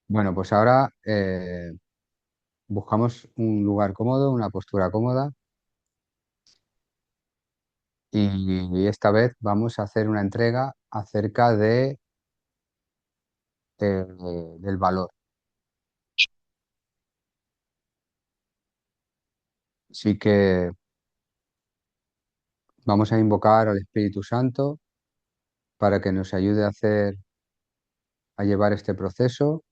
Bueno, pues ahora buscamos un lugar cómodo, una postura cómoda y esta vez vamos a hacer una entrega acerca del valor. Así que vamos a invocar al Espíritu Santo para que nos ayude a llevar este proceso,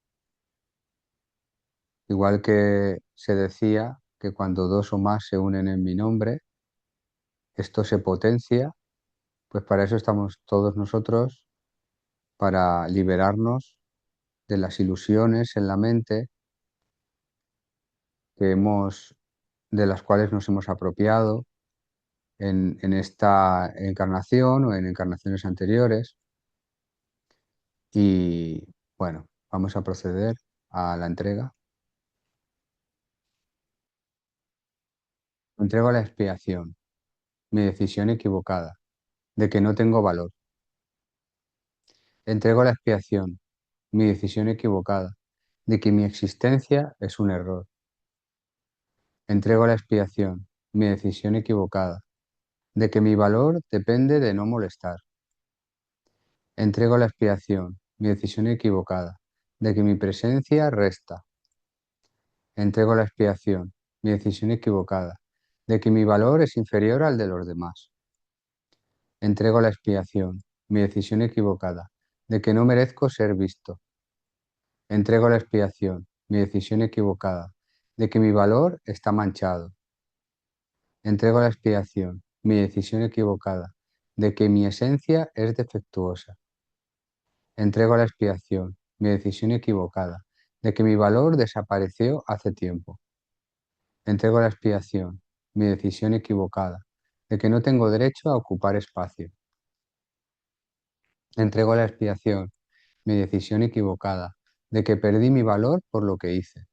igual que se decía que cuando dos o más se unen en mi nombre, esto se potencia, pues para eso estamos todos nosotros, para liberarnos de las ilusiones en la mente de las cuales nos hemos apropiado en esta encarnación o en encarnaciones anteriores. Y bueno, vamos a proceder a la entrega. Entrego a la expiación mi decisión equivocada de que no tengo valor. Entrego a la expiación mi decisión equivocada de que mi existencia es un error. Entrego a la expiación mi decisión equivocada de que mi valor depende de no molestar. Entrego a la expiación mi decisión equivocada de que mi presencia resta. Entrego a la expiación mi decisión equivocada de que mi valor es inferior al de los demás. Entrego a la expiación mi decisión equivocada de que no merezco ser visto. Entrego a la expiación mi decisión equivocada de que mi valor está manchado. Entrego a la expiación mi decisión equivocada de que mi esencia es defectuosa. Entrego a la expiación mi decisión equivocada de que mi valor desapareció hace tiempo. Entrego a la expiación mi decisión equivocada de que no tengo derecho a ocupar espacio. Entrego a la expiación mi decisión equivocada de que perdí mi valor por lo que hice.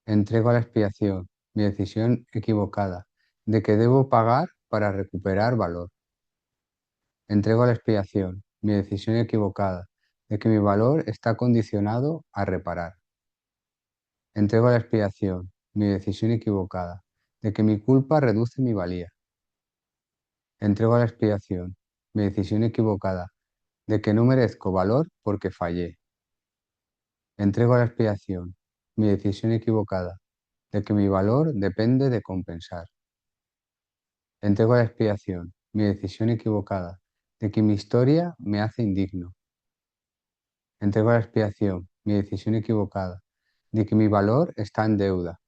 Entrego a la expiación mi decisión equivocada de que debo pagar para recuperar valor. Entrego a la expiación mi decisión equivocada de que mi valor está condicionado a reparar. Entrego a la expiación mi decisión equivocada de que mi culpa reduce mi valía. Entrego a la expiación mi decisión equivocada de que no merezco valor porque fallé. Entrego a la expiación mi decisión equivocada de que mi valor depende de compensar. Entrego a la expiación mi decisión equivocada de que mi historia me hace indigno. Entrego a la expiación mi decisión equivocada de que mi valor está en deuda.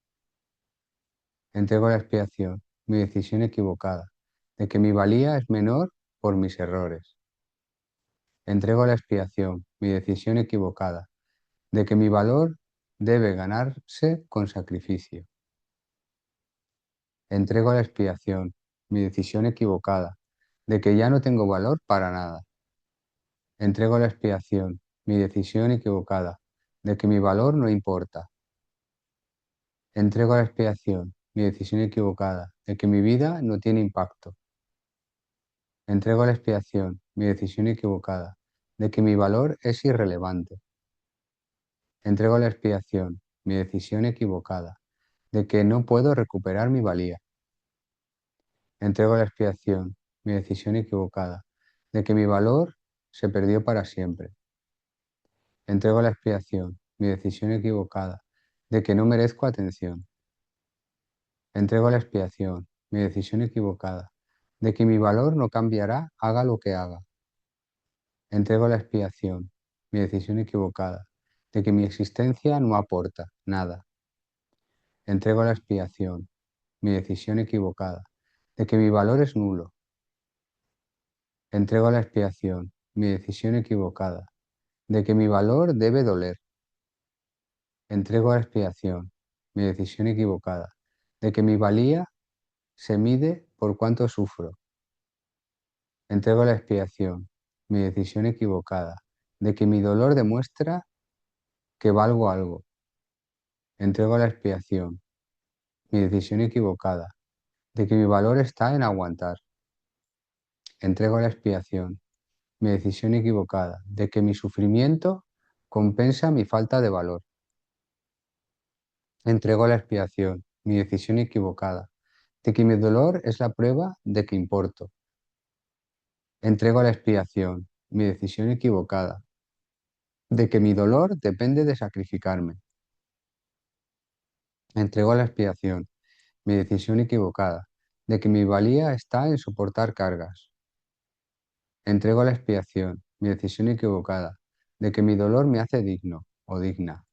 Entrego a la expiación mi decisión equivocada de que mi valía es menor por mis errores. Entrego a la expiación mi decisión equivocada de que mi valor debe ganarse con sacrificio. Entrego a la expiación mi decisión equivocada de que ya no tengo valor para nada. Entrego a la expiación mi decisión equivocada de que mi valor no importa. Entrego a la expiación mi decisión equivocada de que mi vida no tiene impacto. Entrego a la expiación mi decisión equivocada de que mi valor es irrelevante. Entrego a la expiación mi decisión equivocada de que no puedo recuperar mi valía. Entrego a la expiación mi decisión equivocada de que mi valor se perdió para siempre. Entrego a la expiación mi decisión equivocada de que no merezco atención. Entrego a la expiación mi decisión equivocada de que mi valor no cambiará haga lo que haga. Entrego a la expiación mi decisión equivocada de que mi existencia no aporta nada. Entrego a la expiación mi decisión equivocada de que mi valor es nulo. Entrego a la expiación mi decisión equivocada de que mi valor debe doler. Entrego a la expiación mi decisión equivocada de que mi valía se mide por cuánto sufro. Entrego a la expiación mi decisión equivocada de que mi dolor demuestra que valgo algo. Entrego a la expiación mi decisión equivocada de que mi valor está en aguantar. Entrego a la expiación mi decisión equivocada de que mi sufrimiento compensa mi falta de valor. Entrego la expiación, mi decisión equivocada, de que mi dolor es la prueba de que importo. Entrego la expiación, mi decisión equivocada, de que mi dolor depende de sacrificarme. Entrego la expiación, mi decisión equivocada, de que mi valía está en soportar cargas. Entrego la expiación, mi decisión equivocada, de que mi dolor me hace digno o digna.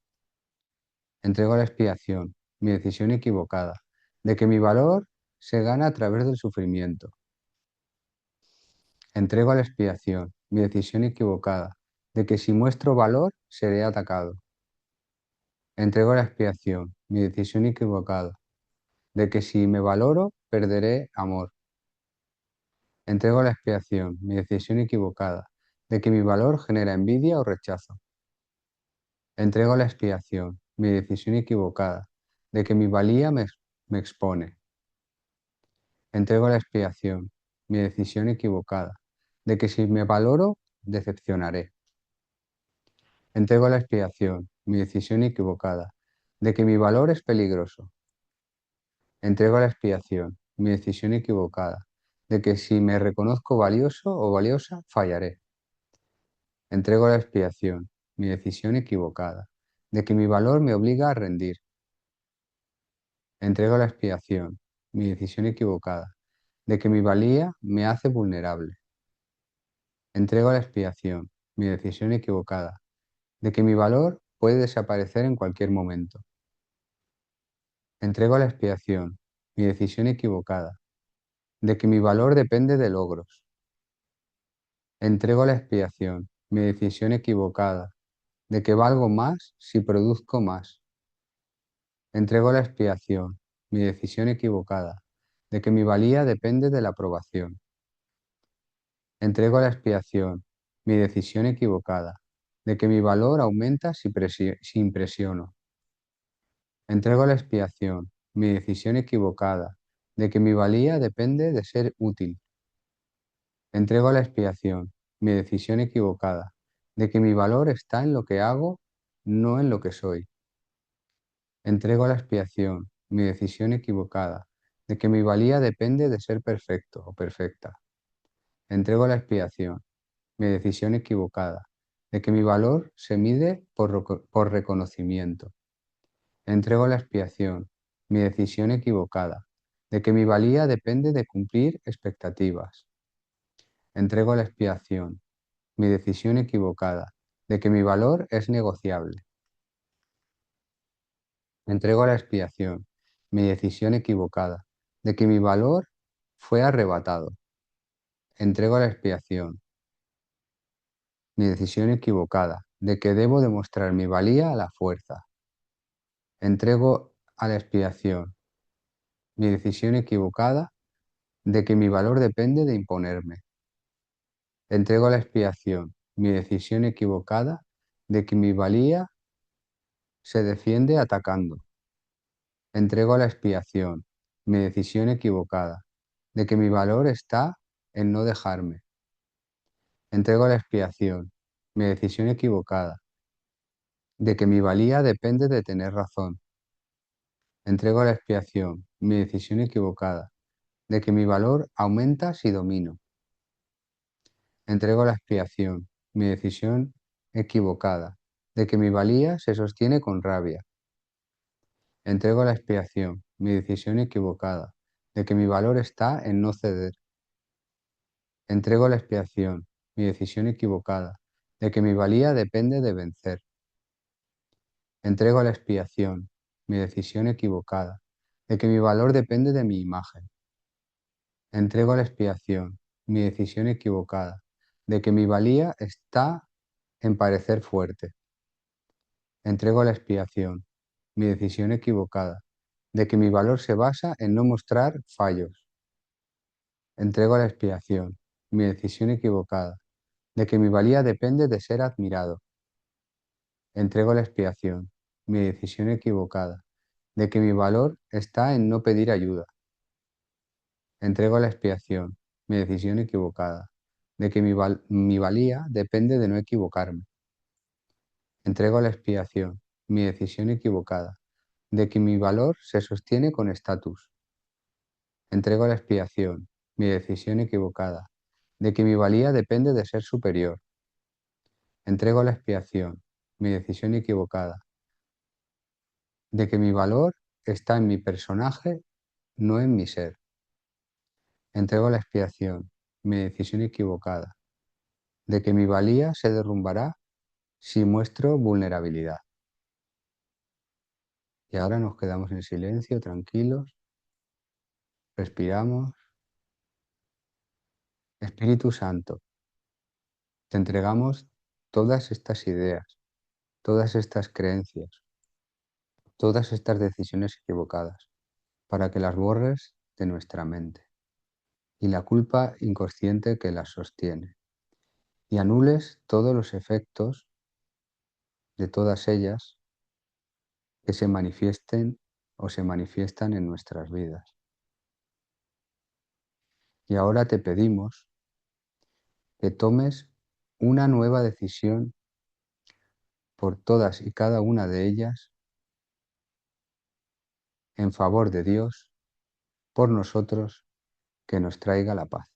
Entrego la expiación, mi decisión equivocada, de que mi valor se gana a través del sufrimiento. Entrego la expiación, mi decisión equivocada, de que si muestro valor seré atacado. Entrego la expiación, mi decisión equivocada, de que si me valoro perderé amor. Entrego la expiación, mi decisión equivocada, de que mi valor genera envidia o rechazo. Entrego la expiación, mi decisión equivocada, de que mi valía me expone. Entrego la expiación, mi decisión equivocada, de que si me valoro, decepcionaré. Entrego la expiación, mi decisión equivocada, de que mi valor es peligroso. Entrego la expiación, mi decisión equivocada, de que si me reconozco valioso o valiosa, fallaré. Entrego la expiación, mi decisión equivocada, de que mi valor me obliga a rendir. Entrego la expiación, mi decisión equivocada, de que mi valía me hace vulnerable. Entrego la expiación, mi decisión equivocada, de que mi valor puede desaparecer en cualquier momento. Entrego la expiación, mi decisión equivocada, de que mi valor depende de logros. Entrego la expiación, mi decisión equivocada, de que valgo más si produzco más. Entrego la expiación, mi decisión equivocada, de que mi valía depende de la aprobación. Entrego la expiación, mi decisión equivocada, de que mi valor aumenta si impresiono. Entrego la expiación, mi decisión equivocada, de que mi valía depende de ser útil. Entrego la expiación, mi decisión equivocada, de que mi valor está en lo que hago, no en lo que soy. Entrego la expiación, mi decisión equivocada, de que mi valía depende de ser perfecto o perfecta. Entrego la expiación, mi decisión equivocada, de que mi valor se mide por reconocimiento. Entrego la expiación, mi decisión equivocada, de que mi valía depende de cumplir expectativas. Entrego la expiación, mi decisión equivocada, de que mi valor es negociable. Entrego la expiación, mi decisión equivocada, de que mi valor fue arrebatado. Entrego la expiación, mi decisión equivocada, de que debo demostrar mi valía a la fuerza. Entrego a la expiación, mi decisión equivocada, de que mi valor depende de imponerme. Entrego a la expiación, mi decisión equivocada, de que mi valía se defiende atacando. Entrego a la expiación, mi decisión equivocada, de que mi valor está en no dejarme. Entrego a la expiación, mi decisión equivocada, de que mi valía depende de tener razón. Entrego a la expiación, mi decisión equivocada, de que mi valor aumenta si domino. Entrego a la expiación, mi decisión equivocada, de que mi valía se sostiene con rabia. Entrego a la expiación, mi decisión equivocada, de que mi valor está en no ceder. Entrego a la expiación, mi decisión equivocada, de que mi valía depende de vencer. Entrego a la expiación, mi decisión equivocada, de que mi valor depende de mi imagen. Entrego a la expiación, mi decisión equivocada, de que mi valía está en parecer fuerte. Entrego a la expiación, mi decisión equivocada, de que mi valor se basa en no mostrar fallos. Entrego a la expiación, mi decisión equivocada, de que mi valía depende de ser admirado. Entrego la expiación, mi decisión equivocada, de que mi valor está en no pedir ayuda. Entrego la expiación, mi decisión equivocada, de que mi valía depende de no equivocarme. Entrego a la expiación mi decisión equivocada de que mi valor se sostiene con estatus. Entrego a la expiación mi decisión equivocada de que mi valía depende de ser superior. Entrego a la expiación mi decisión equivocada de que mi valor está en mi personaje, no en mi ser. Entrego a la expiación mi decisión equivocada de que mi valía se derrumbará si muestro vulnerabilidad. Y ahora nos quedamos en silencio, tranquilos, respiramos. Espíritu Santo, te entregamos todas estas ideas, todas estas creencias, todas estas decisiones equivocadas, para que las borres de nuestra mente y la culpa inconsciente que las sostiene, y anules todos los efectos de todas ellas que se manifiesten o se manifiestan en nuestras vidas. Y ahora te pedimos que tomes una nueva decisión por todas y cada una de ellas en favor de Dios, por nosotros, que nos traiga la paz.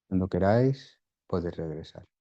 Cuando queráis, podéis regresar.